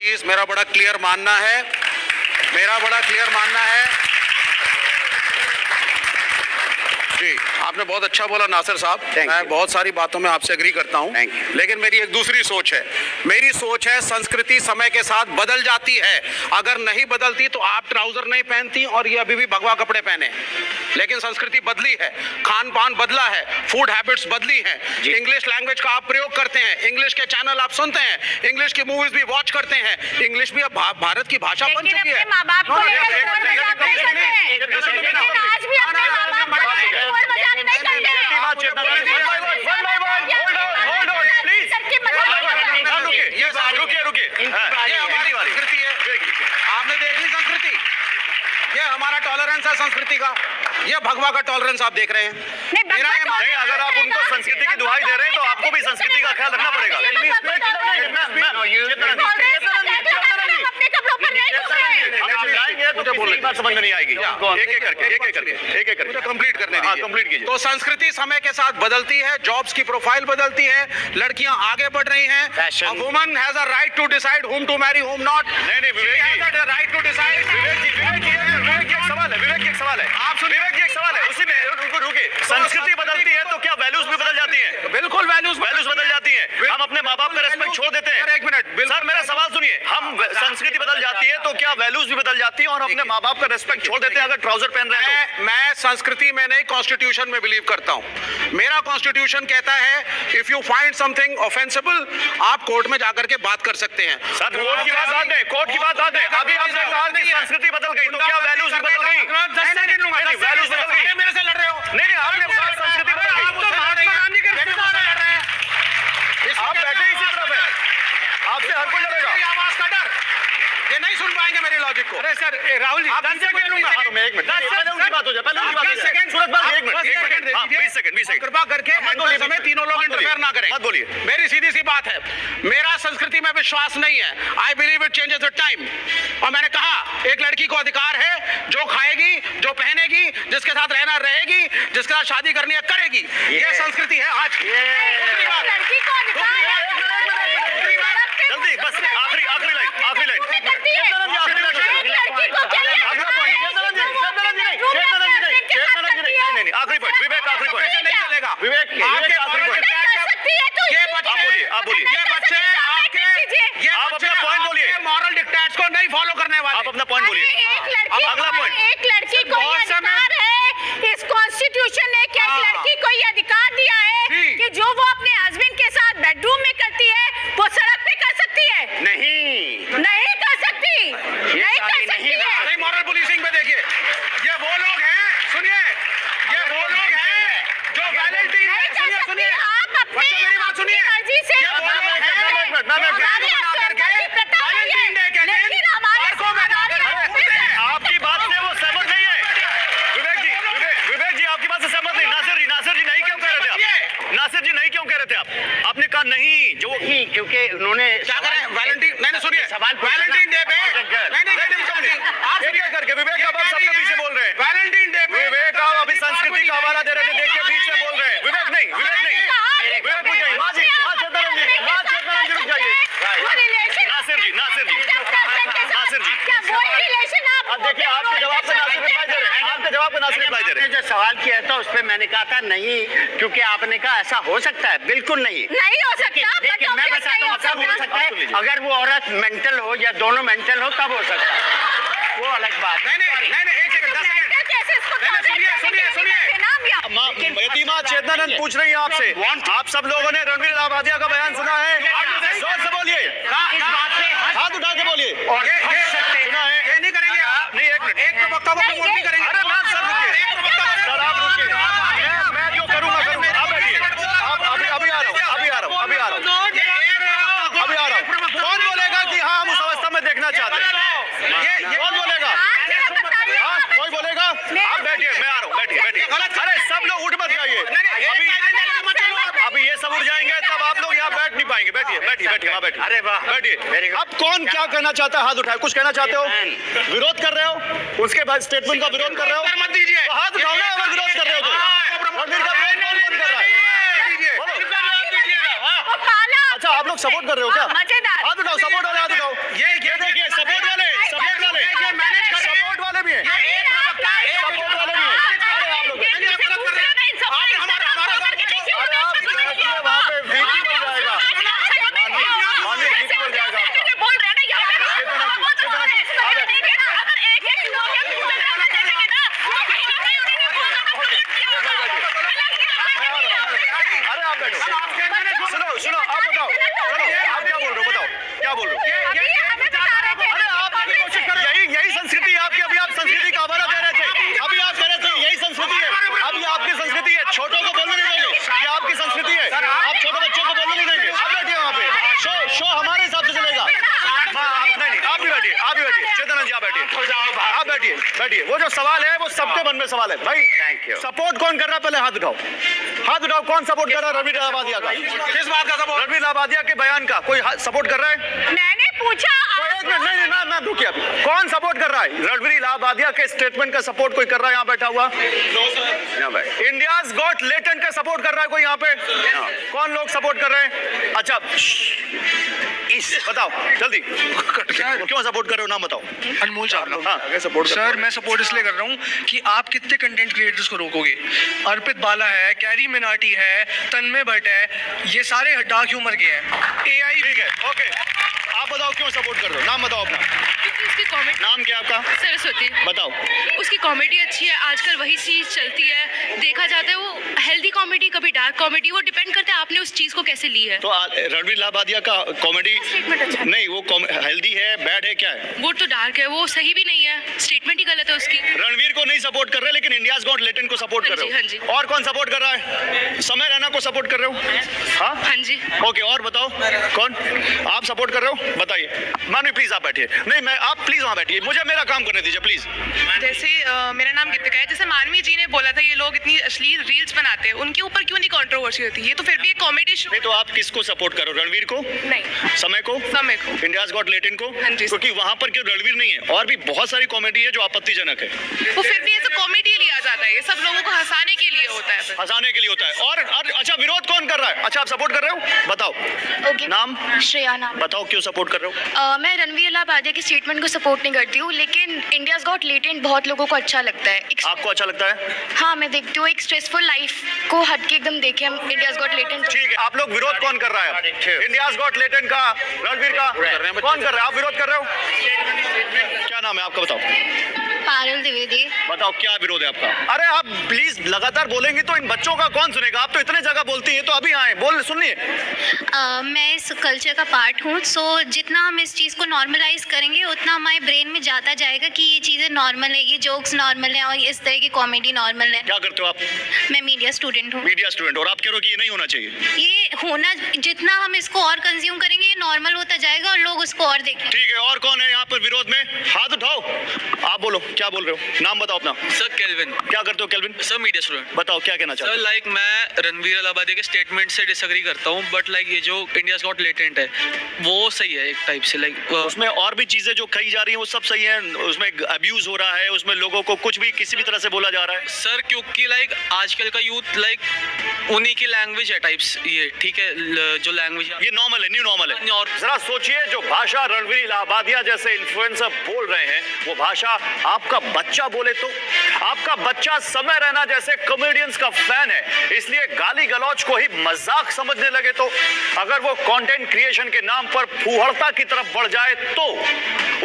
मेरा बड़ा क्लियर मानना है, जी आपने बहुत अच्छा बोला नासिर साहब। मैं बहुत सारी बातों में आपसे एग्री करता हूं, लेकिन मेरी एक दूसरी सोच है। मेरी सोच है संस्कृति समय के साथ बदल जाती है। अगर नहीं बदलती तो आप ट्राउजर नहीं पहनती और ये अभी भी भगवा कपड़े पहने, लेकिन संस्कृति बदली है, खान पान बदला है, फूड हैबिट्स बदली हैं। इंग्लिश लैंग्वेज का आप प्रयोग करते हैं, इंग्लिश के चैनल आप सुनते हैं, इंग्लिश की मूवीज भी वॉच करते हैं। इंग्लिश भी अब भारत की भाषा बन चुकी है। आपने देख ली संस्कृति, ये हमारा टॉलरेंस है संस्कृति का, ये भगवा का टॉलरेंस आप देख रहे हैं। नहीं, अगर आप उनको संस्कृति की दुहाई दे रहे हैं तो आपको भी संस्कृति का ख्याल रखना पड़ेगा। बात समझ में नहीं आएगी। एक करके कंप्लीट करने दीजिए। कंप्लीट कीजिए। तो संस्कृति समय के साथ बदलती है, जॉब्स की प्रोफाइल बदलती है, लड़कियां आगे बढ़ रही हैं। A woman has a right to decide whom to marry, whom not. नहीं विवेक जी, right to decide. विवेक जी एक सवाल है। आप सुनिए, विवेक जी एक सवाल है, उसी में रुके। संस्कृति बदलती है तो क्या वैल्यूज भी बदल जाती हैं? बिल्कुल वैल्यूज बदल जाती हैं। हम अपने माँ बाप का रेस्पेक्ट छोड़ देते हैं। एक मिनट सर, मेरा सवाल सुनिए। हम संस्कृति बदल जाती है तो क्या वैल्यूज भी बदल जाती हैं और अपने माँ बाप का रेस्पेक्ट छोड़ देते हैं अगर ट्राउजर पहन रहे हैं? मैं संस्कृति में नहीं, कॉन्स्टिट्यूशन में बिलीव करता हूँ। मेरा कॉन्स्टिट्यूशन कहता है इफ यू फाइंड समथिंग ऑफेंसिबल आप कोर्ट में जाकर के बात कर सकते हैं। सर, कोर्ट की बात बाद में। अभी आपने कहा कि संस्कृति बदल गई तो क्या वैल्यूज भी बदल गई? वैल्यूज बदल गई। मेरे से लड़ रहे हो? नहीं, आपने कहा संस्कृति बदल गई। आप बैठे इसी तरफ है, आपसे हर कोई लड़ेगा। आवाज का डर, ये नहीं सुन पाएंगे मेरी लॉजिक को। अरे सर राहुल जी, 10 सेकंड लूंगा। एक मिनट, पहले उनकी बात हो जाए। सूरज भाई, एक मिनट, 20 सेकंड। कृपा करके समय तीनों लोग इंटरफेयर ना करें। मत बोलिए। मेरी सीधी सी बात है, मेरा संस्कृति में विश्वास नहीं है। I believe it changes with time. और मैंने कहा एक लड़की को अधिकार है जो खाएगी, जो पहनेगी, जिसके साथ रहना रहेगी, जिसके साथ शादी करनी है करेगी। ये संस्कृति है आज की। जल्दी, बस आखिरी लाइन। नहीं, आखिरी पॉइंट विवेक, आखिरी पॉइंट नहीं चलेगा। विवेक आखिरी पॉइंट। आप बोलिए। आप अपना पॉइंट बोलिए। मॉरल डिक्टेट्स को नहीं फॉलो करने वाले। आप अपना पॉइंट बोलिए। अगला पॉइंट। एक लड़की को ये अधिकार है, इस कॉन्स्टिट्यूशन ने क्या एक लड़की को ये अधिकार दिया है कि जो वो अपने हस्बैंड के साथ बेडरूम में करती है वो सड़क पे कर सकती है? नहीं कर सकती, नहीं कर सकती है। नहीं, मॉरल पुलिसिंग पे देखिए, ये वो लोग हैं, सुनिए, ये वो लोग हैं जो वैलेंटाइन, सुनिए, आप अपनी मेरी बात सुनिए, मर्जी से आपकी बात से वो सहमत नहीं है। विवेक जी आपकी बात से सहमत नहीं। नासिर जी नहीं क्यों कह रहे थे आप? नासिर जी नहीं क्यों कह रहे थे आप? आपने कहा नहीं, जो क्योंकि उन्होंने क्या करें वैलेंटाइन, नहीं सुनिए, वैलेंटाइन डे पे नहीं, आप सुनिए करके विवेक आप सबके पीछे बोल रहे हैं। वैलेंटाइन डे पे विवेक आप अभी संस्कृति का हवाला दे रहे थे, देख के बीच में बोल रहे हैं। विवेक नहीं रुक जाइए। नासिर जी अब देखिए, आपके जवाब पे नासिर रिप्लाई दे रहे हैं। जो सवाल किया था उस पर मैंने कहा था नहीं, क्योंकि आपने कहा ऐसा हो सकता है। बिल्कुल नहीं हो सकता। देखिए मैं बताता हूँ कब हो सकता है। अगर वो औरत मेंटल हो या दोनों मेंटल हो तब हो सकता है, वो अलग बात। नहीं, एक सेकंड, 10 सेकंड, सुनिए। यतीमा चेतनानंद पूछ रही है आपसे, आप सब लोगों ने रणवीर लाभादिया का बयान सुना है? जोर से बोलिए, हाथ उठा के बोलिए। और ये नहीं करेंगे आप? नहीं, एक मिनट, एक प्रवक्ता को प्रमोट नहीं करेंगे। अरे मैम सर रुकिए, सर आप रुकिए। मैं जो करूंगा आप बैठिए। अभी आ रहा हूँ। कौन बोलेगा कि हाँ हम उस अवस्था में देखना चाहते हैं? कौन बोलेगा? कोई बोलेगा? आप बैठिए, मैं आ रहा हूँ। बैठिए। अरे सब लोग उठ मत जाइए। अभी ये सब उठ जाएंगे तब आप लोग यहाँ बैठ नहीं पाएंगे। बैठिए वहाँ बैठिए। अरे वाह, बैठिए। अब कौन क्या कहना चाहता है? हाथ उठाए। कुछ कहना चाहते हो? विरोध कर रहे हो? उसके बाद स्टेटमेंट का विरोध कर रहे हो? मत दीजिए, तो हाथ उठाओ ना अगर विरोध कर रहे हो तो। रणवीर का विरोध कौन कर रहा है? अच्छा, आप लोग सपोर्ट कर रहे हो क्या? मजेदार। हाथ उठाओ, सपोर्ट वाले हाथ उठाओ। ये अभी हमें बता रहे थे अरे आप की कोशिश कर रहे हैं। यही संस्कृति है आपकी। अभी आप संस्कृति का हवाला दे रहे थे। अभी आप कह रहे थे यही संस्कृति है। अभी आपकी संस्कृति है। छोटों को बोलने नहीं देंगे। ये आपकी संस्कृति है। आप छोटे बच्चों को बोलने नहीं देंगे। आप बैठिए वहाँ पे। शो हमारे हिसाब से चलेगा। नहीं, आप भी बैठिए। आप भी बैठिए। चेतन जी आप बैठिए। आप बैठिए। बैठिए। वो जो सवाल है वो सबके मन में सवाल है भाई। Thank you. सपोर्ट कौन कर रहा है? पहले हाथ उठाओ। हाथ उठाओ। कौन सपोर्ट कर रहा है रणवीर लाबादिया का? किस बात का सपोर्ट? रणवीर लाबादिया के बयान का कोई सपोर्ट कर रहा है? मैंने पूछा एक मिनट। नहीं, मैम रुकिए अभी। कौन सपोर्ट कर रहा है? रणवीर लाबादिया के स्टेटमेंट का सपोर्ट कोई कर रहा है यहाँ बैठा हुआ? इंडियाज गॉट लेटेंट का सपोर्ट कर रहा है कोई यहाँ पे? कौन लोग सपोर्ट कर रहे हैं? अच्छा बताओ जल्दी। क्यों सपोर्ट कर रहे हो? नाम बताओ। अनमोल चावला। हाँ, सर मैं सपोर्ट इसलिए कर रहा हूँ कि आप कितने कंटेंट क्रिएटर्स को रोकोगे। अर्पित बाला है, कैरी मिनाटी है, तन्मय भट्ट है, ये सारे डार्क ह्यूमर के हैं। एआई ठीक है, ओके। आप बताओ क्यों सपोर्ट कर रहे हो? नाम बताओ अपना। क्योंकि उसकी कॉमेडी। नाम क्या आपका? सरस्वती। बताओ। उसकी कॉमेडी अच्छी है। आजकल वही चीज़ चलती है। देखा जाता है वो हेल्दी कॉमेडी कभी डार्क कॉमेडी, वो डिपेंड करता है आपने उस चीज़ को कैसे ली है। तो रणवीर लाबादिया का कॉमेडी स्टेटमेंट अच्छा है। नहीं, वो हेल्दी है, बैड है, क्या है? वो तो डार्क है, वो सही भी नहीं है, स्टेटमेंट ही गलत है उसकी। रणवीर को नहीं सपोर्ट कर रहे लेकिन इंडियाज गॉट लेटेंट को सपोर्ट कर रहे हाँ जी, हो। और कौन सपोर्ट कर रहा है? समय रैना को सपोर्ट कर रहे हो? हाँ हाँ जी। ओके, और बताओ कौन आप सपोर्ट कर रहे हो? बताइए। मानवी प्लीज आप बैठिए। नहीं, मैं आप प्लीज वहाँ बैठिए। मुझे मेरा काम करने दीजिए प्लीज। जैसे मेरा नाम गीतिका है। जैसे मानवी जी ने बोला था ये लोग इतनी अश्लील रील्स बनाते हैं, उनके ऊपर क्यों नहीं कंट्रोवर्सी होती? ये तो फिर भी एक कॉमेडी शो। नहीं तो आप किसको सपोर्ट करो? रणवीर को? नहीं, समय को? समय को। इंडियाज गॉट लेटेंट को? हाँ जी। क्योंकि वहाँ पर क्यों रणवीर नहीं है? और भी बहुत सारी कॉमेडी है जो आपत्तिजनक है। वो फिर भी ऐसा कॉमेडी लिया जाता है। ये सब लोगों को हंसाने के लिए होता है फिर। हंसाने के लिए होता है। और अच्छा, विरोध कौन कर रहा है? अच्छा, आप सपोर्ट कर रहे हो? बताओ। ओके। नाम? श्रेया नाम। बताओ क्यों सपोर्ट कर रहे हो? मैं रणवीर लाबादिया के स्टेटमेंट को सपोर्ट नहीं करती हूँ, लेकिन इंडियाज गॉट लेटेंट बहुत लोगों को अच्छा लगता है। आपको अच्छा लगता है? हाँ, मैं देखती हूँ। एक स्ट्रेसफुल लाइफ को हट के एकदम देखे हम इंडियाज गॉट लेटेंट। ठीक है, आप लोग विरोध कौन कर रहा है? इंडियाज गॉट लेटेंट का, रणवीर का कौन कर रहा है? आप विरोध कर रहे हो? क्या नाम है आपका? बताओ। पारुल द्विवेदी। बताओ क्या विरोध है आपका? अरे आप प्लीज लगातार बोलेंगी तो इन बच्चों का कौन सुनेगा? आप तो इतने जगह बोलती हैं, तो अभी आए बोल सुनिए। मैं इस कल्चर का पार्ट हूँ, सो जितना हम इस चीज़ को नॉर्मलाइज करेंगे उतना हमारे ब्रेन में जाता जाएगा कि ये चीज़ें नॉर्मल है, ये जोक्स नॉर्मल है और इस तरह की कॉमेडी नॉर्मल है। क्या करते हो आप? मैं मीडिया स्टूडेंट हूँ। Media student. और आप कह रहे हो कि ये नहीं होना चाहिए? ये होना, जितना हम इसको और कंज्यूम करेंगे ये नॉर्मल होता जाएगा और लोग उसको और देखेंगे। ठीक है, और कौन है यहाँ पर विरोध में? हाथ उठाओ। आप बोलो, क्या बोल रहे हो? नाम बताओ अपना। Sir kelvin. क्या करते हो केल्विन? Sir media student. बताओ क्या कहना चाहते सर हो? लाइक मैं रणवीर लाबादिया के स्टेटमेंट से डिसएग्री करता हूँ, बट लाइक ये जो इंडियाज गॉट लेटेंट है वो सही है एक टाइप से। लाइक उसमें और भी चीजें जो कही जा रही हैं वो सब सही है। उसमें अब्यूज हो रहा है, उसमें लोगों को कुछ भी किसी भी तरह से बोला जा रहा है। सर क्योंकि लाइक आजकल का यूथ लाइक उन्हीं की लैंग्वेज है टाइप्स, ये ठीक है जो लैंग्वेज ये नॉर्मल है, न्यू नॉर्मल है। और जरा सोचिए, जो भाषा रणवीर लाबादिया जैसे इन्फ्लुएंसर बोल रहे हैं वो भाषा आपका बच्चा बोले तो? आपका बच्चा समय रैना जैसे कॉमेडियंस का फैन है, इसलिए गाली गलौज को ही मजाक समझने लगे तो? अगर वो कंटेंट क्रिएशन के नाम पर फूहड़ता की तरफ बढ़ जाए तो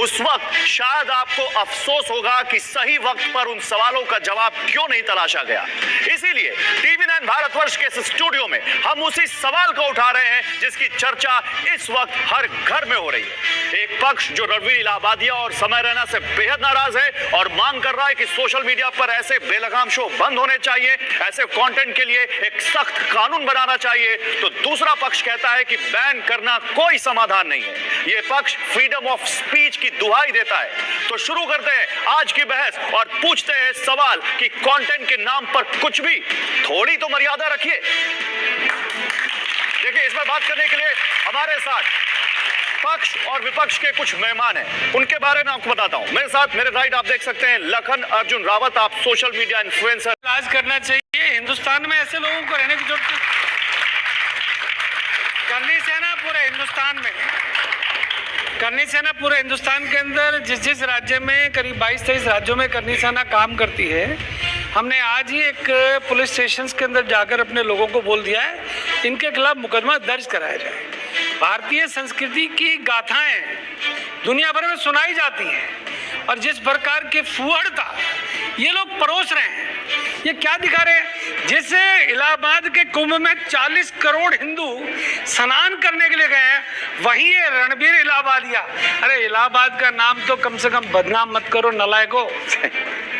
उस वक्त शायद आपको अफसोस होगा कि सही वक्त पर उन सवालों का जवाब क्यों नहीं तलाशा गया। इसीलिए TV9 भारतवर्ष के इस स्टूडियो में हम उसी सवाल को उठा रहे हैं जिसकी चर्चा इस वक्त हर घर में हो रही है। एक पक्ष जो रणवीर लाबादिया और समय रैना से बेहद नाराज है और मांग कर रहा है कि सोशल मीडिया पर ऐसे बेलगाम शो बंद होने चाहिए, ऐसे कंटेंट के लिए एक सख्त कानून बनाना चाहिए, तो दूसरा पक्ष कहता है कि बैन करना कोई समाधान नहीं है। यह पक्ष फ्रीडम ऑफ स्पीच की दुहाई देता है। तो शुरू करते हैं आज की बहस और पूछते हैं सवाल कि कंटेंट के नाम पर कुछ भी थोड़ी तो मर्यादा रखिए। देखिए, इस पर बात करने के लिए हमारे साथ पक्ष और विपक्ष के कुछ मेहमान हैं, उनके बारे में आपको बताता हूं। मेरे साथ मेरे राइट आप देख सकते हैं लखन अर्जुन रावत, आप सोशल मीडिया इन्फ्लुएंसर। इलाज करना चाहिए। हिंदुस्तान में ऐसे लोगों को रहने की जरूरत करनी सेना पूरे हिंदुस्तान में करनी सेना पूरे हिंदुस्तान के अंदर जिस राज्य में करीब 22-23 राज्यों में करनी सेना काम करती है। हमने आज ही एक पुलिस स्टेशन के अंदर जाकर अपने लोगों को बोल दिया है इनके खिलाफ मुकदमा दर्ज कराया जाए। भारतीय संस्कृति की गाथाएं दुनिया भर में सुनाई जाती हैं और जिस प्रकार की फुहड़ता ये लोग परोस रहे हैं, ये क्या दिखा रहे हैं? जैसे इलाहाबाद के कुंभ में 40 करोड़ हिंदू स्नान करने के लिए गए हैं, वहीं ये रणबीर इलाहाबादिया। अरे इलाहाबाद का नाम तो कम से कम बदनाम मत करो नलायको।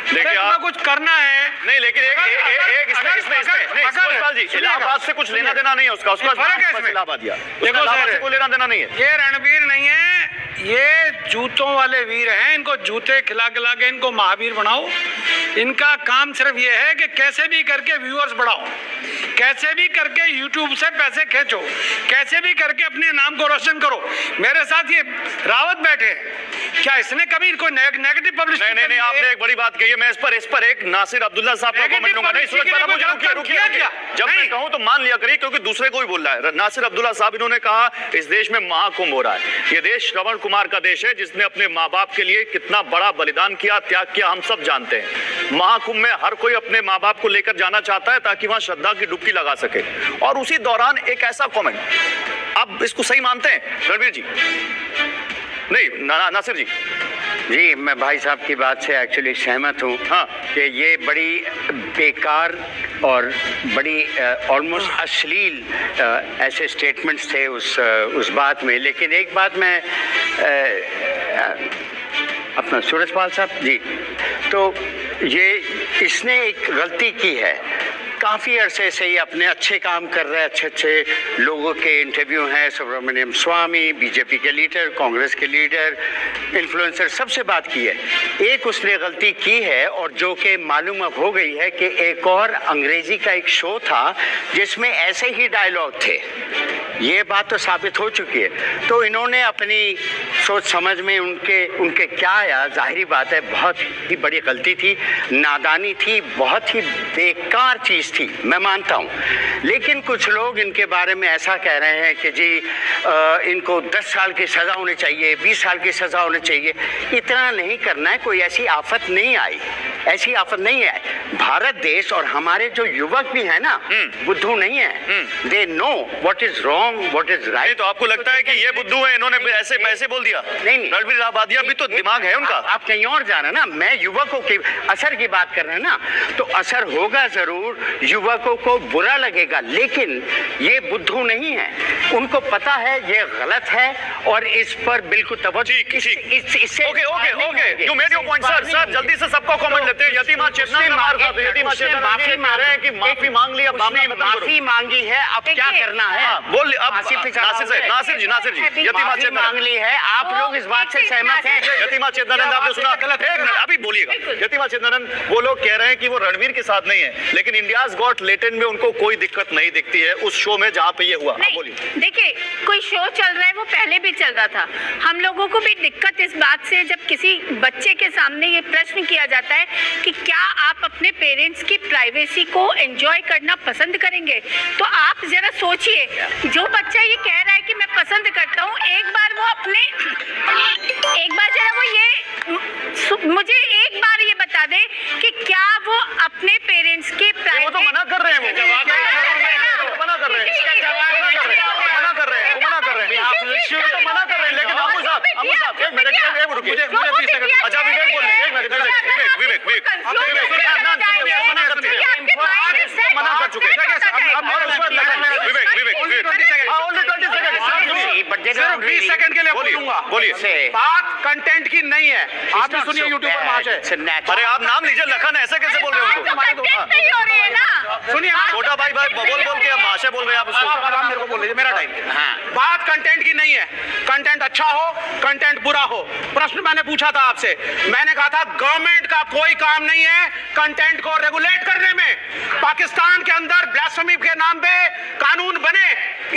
देखिए आप कुछ करना है नहीं, लेकिन इसमें सुभाष जी, इलाहाबाद से कुछ लेना देना नहीं है उसका फर्क है इसमें। इलाहाबादिया देखो इलाहाबाद सर, से कोई लेना देना नहीं है। ये रणबीर नहीं है, ये जूतों वाले वीर हैं। इनको जूते खिला खिला के इनको महावीर बनाओ। इनका काम सिर्फ ये है कि कैसे भी करके व्यूअर्स बढ़ाओ, कैसे भी करके यूट्यूब से पैसे खींचो, कैसे भी करके अपने नाम को रोशन करो। मेरे साथ ये रावत बैठे हैं, क्या इसने कभी कोई नेगेटिव पब्लिसिटी? नहीं, आपने एक बड़ी बात कही है। मैं इस पर एक नासिर अब्दुल्ला साहब का कमेंट लूंगा। नहीं, सूरज पहले मुझे रुकिए। जब मैं कहूं तो मान लिया करिए, क्योंकि दूसरे को ही बोल रहा है। नासिर अब्दुल्ला साहब इन्होंने कहा इस देश में महाकुंभ हो रहा है। ये देश श्रवण कुमार का देश है, जिसने अपने माँ बाप के लिए कितना बड़ा बलिदान किया, त्याग किया, हम सब जानते हैं। महाकुंभ में हर कोई अपने माँ बाप को लेकर जाना चाहता है ताकि वहां श्रद्धा की डुबकी लगा सके। और उसी दौरान एक ऐसा कमेंट, आप इसको सही मानते हैं रणवीर जी? नहीं नासिर जी? जी, मैं भाई साहब की बात से एक्चुअली सहमत हूँ। हाँ, कि ये बड़ी बेकार और बड़ी ऑलमोस्ट अश्लील ऐसे स्टेटमेंट्स थे उस बात में। लेकिन एक बात मैं अपना सूरजपाल साहब जी, तो ये इसने एक गलती की है। काफ़ी अरसे से ही अपने अच्छे काम कर रहे हैं, अच्छे लोगों के इंटरव्यू हैं, सुब्रमण्यम स्वामी, बीजेपी के लीडर, कांग्रेस के लीडर, इन्फ्लुएंसर, सबसे बात की है। एक उसने गलती की है, और जो कि मालूम अब हो गई है कि एक और अंग्रेजी का एक शो था जिसमें ऐसे ही डायलॉग थे। ये बात तो साबित हो चुकी है। तो इन्होंने अपनी सोच समझ में उनके क्या आया, जाहिरी बात है बहुत ही बड़ी गलती थी, नादानी थी, बहुत ही बेकार चीज़ थी, मैं मानता हूँ। लेकिन कुछ लोग इनके बारे में ऐसा कह रहे हैं कि जी इनको 10 साल की सज़ा होनी चाहिए, 20 साल की सज़ा होनी चाहिए। इतना नहीं करना है, कोई ऐसी आफत नहीं आई, ऐसी आफत नहीं है। भारत देश और हमारे जो युवक भी हैं ना, बुद्धू नहीं है, they know what is wrong, what is right. तो आपको लगता है कि ये बुद्धू है, इन्होंने ऐसे बोल दिया? नहीं, रणवीर इलाहाबादिया भी तो दिमाग है उनका। आप कहीं और जा रहे हैं ना, मैं युवकों के असर की बात कर रहे हैं ना, तो असर होगा जरूर, युवकों को बुरा लगेगा, लेकिन ये बुद्धू नहीं है, उनको पता है ये गलत है और इस पर बिल्कुल तवज्जो। Okay, you made your point sir. Sir जल्दी से सबको कमेंट लेते हैं। यतीमा चेतना में मार खा दो। यतीमा चेतना माफी मांग रहे हैं कि माफी मांग लिया, माफी मांगी है, अब क्या करना है? बोल अब नासिर जी यतीमा चेतना मांग ली है, आप लोग इस बात से सहमत हैं? यतीमा चेतनानंद आपने सुना? गलत है, अभी बोलिएगा। यतीमा चेतनानंद वो लोग कह रहे हैं कि वो रणवीर के साथ नहीं है, लेकिन इंडियाज गॉट लेटेंट में उनको कोई दिक्कत नहीं दिखती है उस शो में जहाँ पे ये हुआ। बोलिए। देखिए, कोई शो चल रहा है, वो पहले भी चल रहा था। हम लोगों को भी दिक्कत इस बात से, जब किसी बच्चे के सामने ये प्रश्न किया जाता है कि क्या आप अपने पेरेंट्स की प्राइवेसी को एंजॉय करना पसंद करेंगे, तो आप जरा सोचिए, जो बच्चा ये कह रहा है कि मैं पसंद करता हूँ, एक बार जरा वो ये मुझे एक बार ये बता दे कि क्या वो अपने पेरेंट्स के वो तो मना कर रहे हैं, मना कर रहे हैं, लेकिन अमू साहब एक मिनट रुकिए। मुझे 20 सेकंड। अच्छा विवेक बोल रहे हैं, विवेक मना कर चुके हैं। सिर्फ 20 सेकंड के लिए बोलूंगा। बोलिए। बात कंटेंट की नहीं है। आप भी सुनिए यूट्यूबर महाशय। अरे आप नाम लीजिए, लखन ऐसे कैसे बोल रहे हो? नहीं हो रही है ना, सुनिए, छोटा भाई बोल के महाशय बोल रहे हैं आप उसको। आप मेरे को बोल लीजिए, मेरा टाइम। बात कंटेंट की नहीं है। कंटेंट अच्छा हो, कंटेंट बुरा हो। प्रश्न मैंने पूछा था आपसे, मैंने कहा था गवर्नमेंट का कोई काम नहीं है कंटेंट को रेगुलेट करने में। पाकिस्तान के अंदर ब्लास्फेमी के नाम पे कानून बने,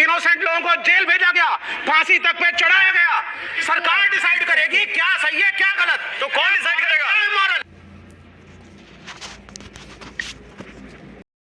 इनोसेंट लोगों को जेल भेजा गया, फांसी तक पे चढ़ाया गया। सरकार डिसाइड करेगी क्या सही है क्या गलत। तो कौन डिसाइड करेगा?